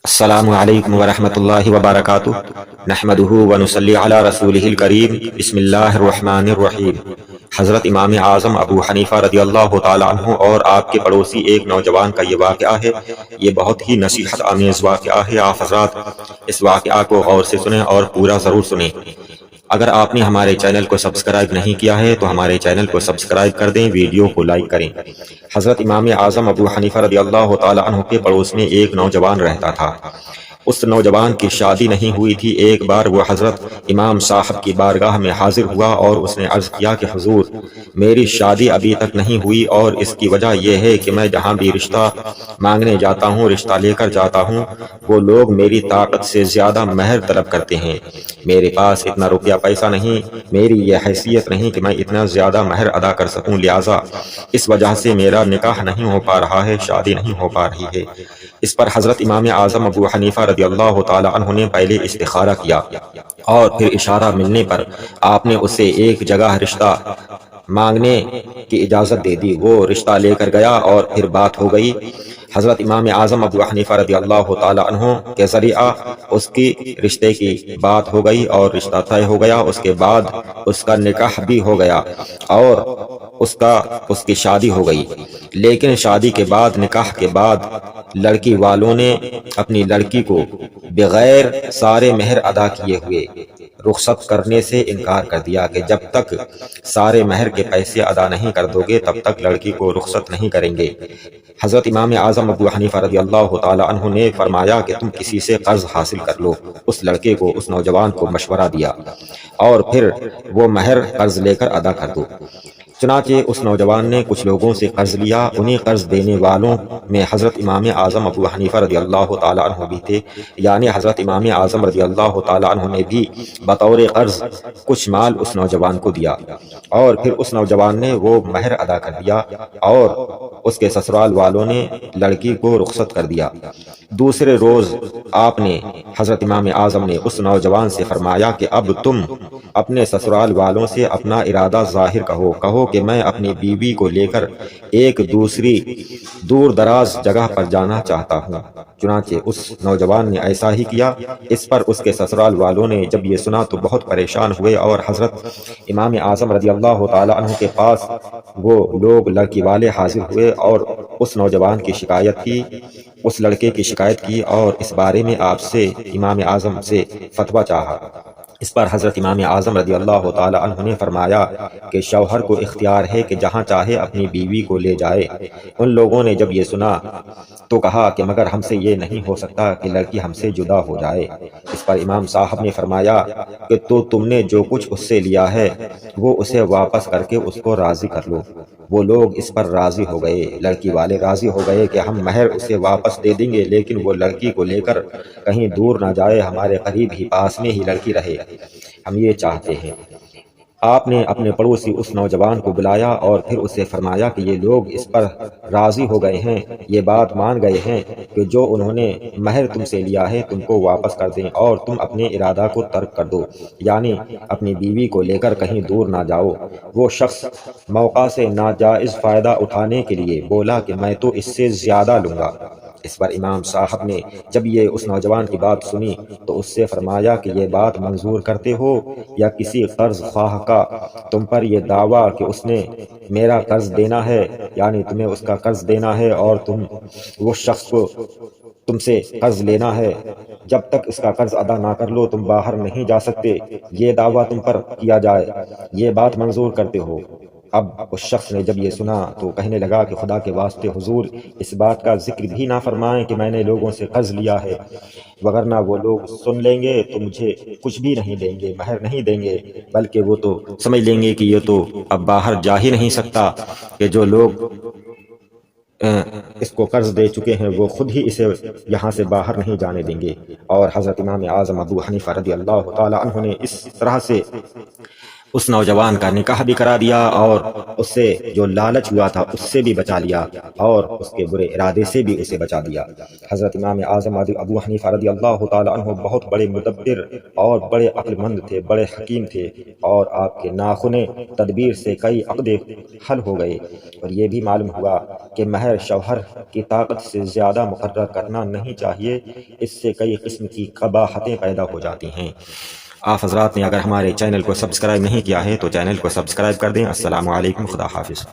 السلام علیکم ورحمۃ اللہ وبرکاتہ نحمدہ ونصلی علی رسولہ الکریم بسم اللہ الرحمن الرحیم۔ حضرت امام اعظم ابو حنیفہ رضی اللہ تعالی عنہ اور آپ کے پڑوسی ایک نوجوان کا یہ واقعہ ہے۔ یہ بہت ہی نصیحت آمیز واقعہ ہے۔ آپ حضرات اس واقعہ کو غور سے سنیں اور پورا ضرور سنیں۔ اگر آپ نے ہمارے چینل کو سبسکرائب نہیں کیا ہے تو ہمارے چینل کو سبسکرائب کر دیں، ویڈیو کو لائک کریں۔ حضرت امام اعظم ابو حنیفہ رضی اللہ تعالی عنہ کے پڑوس میں ایک نوجوان رہتا تھا۔ اس نوجوان کی شادی نہیں ہوئی تھی۔ ایک بار وہ حضرت امام صاحب کی بارگاہ میں حاضر ہوا اور اس نے عرض کیا کہ حضور، میری شادی ابھی تک نہیں ہوئی اور اس کی وجہ یہ ہے کہ میں جہاں بھی رشتہ مانگنے جاتا ہوں، رشتہ لے کر جاتا ہوں، وہ لوگ میری طاقت سے زیادہ مہر طلب کرتے ہیں۔ میرے پاس اتنا روپیہ پیسہ نہیں، میری یہ حیثیت نہیں کہ میں اتنا زیادہ مہر ادا کر سکوں، لہٰذا اس وجہ سے میرا نکاح نہیں ہو پا رہا ہے، شادی نہیں ہو پا رہی ہے۔ اس پر حضرت امام اعظم ابو حنیفہ رضی اللہ تعالی عنہ نے پہلے استخارہ کیا اور پھر اشارہ ملنے پر آپ نے اسے ایک جگہ رشتہ مانگنے کی اجازت دے دی۔ وہ رشتہ لے کر گیا اور پھر بات ہو گئی۔ حضرت امام اعظم ابو حنیفہ رضی اللہ تعالی عنہ کے ذریعہ اس کی رشتے کی بات ہو گئی اور رشتہ طے ہو گیا۔ اس کے بعد اس کا نکاح بھی ہو گیا اور اس کی شادی ہو گئی۔ لیکن شادی کے بعد، نکاح کے بعد، لڑکی والوں نے اپنی لڑکی کو بغیر سارے مہر ادا کیے ہوئے رخصت کرنے سے انکار کر دیا کہ جب تک سارے مہر کے پیسے ادا نہیں کر دو گے تب تک لڑکی کو رخصت نہیں کریں گے۔ حضرت امام اعظم ابو حنیفہ رضی اللہ تعالی عنہ نے فرمایا کہ تم کسی سے قرض حاصل کر لو۔ اس لڑکے کو، اس نوجوان کو مشورہ دیا اور پھر وہ مہر قرض لے کر ادا کر دو۔ چنانچہ اس نوجوان نے کچھ لوگوں سے قرض لیا۔ انہیں قرض دینے والوں میں حضرت امام اعظم ابو حنیفہ رضی اللہ تعالی عنہ بھی تھے، یعنی حضرت امام اعظم رضی اللہ تعالی عنہ نے بھی بطور قرض کچھ مال اس نوجوان کو دیا اور پھر اس نوجوان نے وہ مہر ادا کر دیا اور اس کے سسرال والوں نے لڑکی کو رخصت کر دیا۔ دوسرے روز آپ نے، حضرت امام اعظم نے اس نوجوان سے فرمایا کہ اب تم اپنے سسرال والوں سے اپنا ارادہ ظاہر کہو کہ میں اپنی بیوی کو لے کر ایک دوسری دور دراز جگہ پر جانا چاہتا ہوں۔ چنانچہ اس نوجوان نے ایسا ہی کیا۔ اس پر اس کے سسرال والوں نے جب یہ سنا تو بہت پریشان ہوئے اور حضرت امام اعظم رضی اللہ تعالی عنہ کے پاس وہ لوگ لڑکی والے حاضر ہوئے اور اس نوجوان کی شکایت کی، اس لڑکے کی شکایت کی اور اس بارے میں آپ سے، امام اعظم سے فتویٰ چاہا۔ اس پر حضرت امام اعظم رضی اللہ تعالی عنہ نے فرمایا کہ شوہر کو اختیار ہے کہ جہاں چاہے اپنی بیوی کو لے جائے۔ ان لوگوں نے جب یہ سنا تو کہا کہ مگر ہم سے یہ نہیں ہو سکتا کہ لڑکی ہم سے جدا ہو جائے۔ اس پر امام صاحب نے فرمایا کہ تم نے جو کچھ اس سے لیا ہے وہ اسے واپس کر کے اس کو راضی کر لو۔ وہ لوگ اس پر راضی ہو گئے، لڑکی والے راضی ہو گئے کہ ہم مہر اسے واپس دے دیں گے، لیکن وہ لڑکی کو لے کر کہیں دور نہ جائے، ہمارے قریب ہی، پاس میں ہی لڑکی رہے، ہم یہ چاہتے ہیں۔ آپ نے اپنے پڑوسی اس نوجوان کو بلایا اور پھر اسے فرمایا کہ یہ لوگ اس پر راضی ہو گئے ہیں، یہ بات مان گئے ہیں کہ جو انہوں نے مہر تم سے لیا ہے تم کو واپس کر دیں اور تم اپنے ارادہ کو ترک کر دو، یعنی اپنی بیوی کو لے کر کہیں دور نہ جاؤ۔ وہ شخص موقع سے ناجائز فائدہ اٹھانے کے لیے بولا کہ میں تو اس سے زیادہ لوں گا۔ اس پر امام صاحب نے جب یہ اس نوجوان کی بات سنی تو اس سے فرمایا کہ یہ بات منظور کرتے ہو یا کسی قرض خواہ کا تم پر یہ دعویٰ کہ اس نے میرا قرض دینا ہے، یعنی تمہیں اس کا قرض دینا ہے اور تم وہ شخص کو تم سے قرض لینا ہے، جب تک اس کا قرض ادا نہ کر لو تم باہر نہیں جا سکتے، یہ دعویٰ تم پر کیا جائے، یہ بات منظور کرتے ہو؟ اب اس شخص نے جب یہ سنا تو کہنے لگا کہ خدا کے واسطے حضور اس بات کا ذکر بھی نہ فرمائیں کہ میں نے لوگوں سے قرض لیا ہے، وگرنہ وہ لوگ سن لیں گے تو مجھے کچھ بھی نہیں دیں گے، مہر نہیں دیں گے، بلکہ وہ تو سمجھ لیں گے کہ یہ تو اب باہر جا ہی نہیں سکتا، کہ جو لوگ اس کو قرض دے چکے ہیں وہ خود ہی اسے یہاں سے باہر نہیں جانے دیں گے۔ اور حضرت امام اعظم ابو حنیفہ رضی اللہ تعالی عنہ نے اس طرح سے اس نوجوان کا نکاح بھی کرا دیا اور اس سے جو لالچ ہوا تھا اس سے بھی بچا لیا اور اس کے برے ارادے سے بھی اسے بچا دیا۔ حضرت امام اعظم ابو حنیفہ رضی اللہ تعالی عنہ بہت بڑے مدبر اور بڑے عقل مند تھے، بڑے حکیم تھے، اور آپ کے ناخن تدبیر سے کئی عقد حل ہو گئے، اور یہ بھی معلوم ہوا کہ مہر شوہر کی طاقت سے زیادہ مقرر کرنا نہیں چاہیے، اس سے کئی قسم کی قباحتیں پیدا ہو جاتی ہیں۔ آپ حضرات نے اگر ہمارے چینل کو سبسکرائب نہیں کیا ہے تو چینل کو سبسکرائب کر دیں۔ السلام علیکم، خدا حافظ۔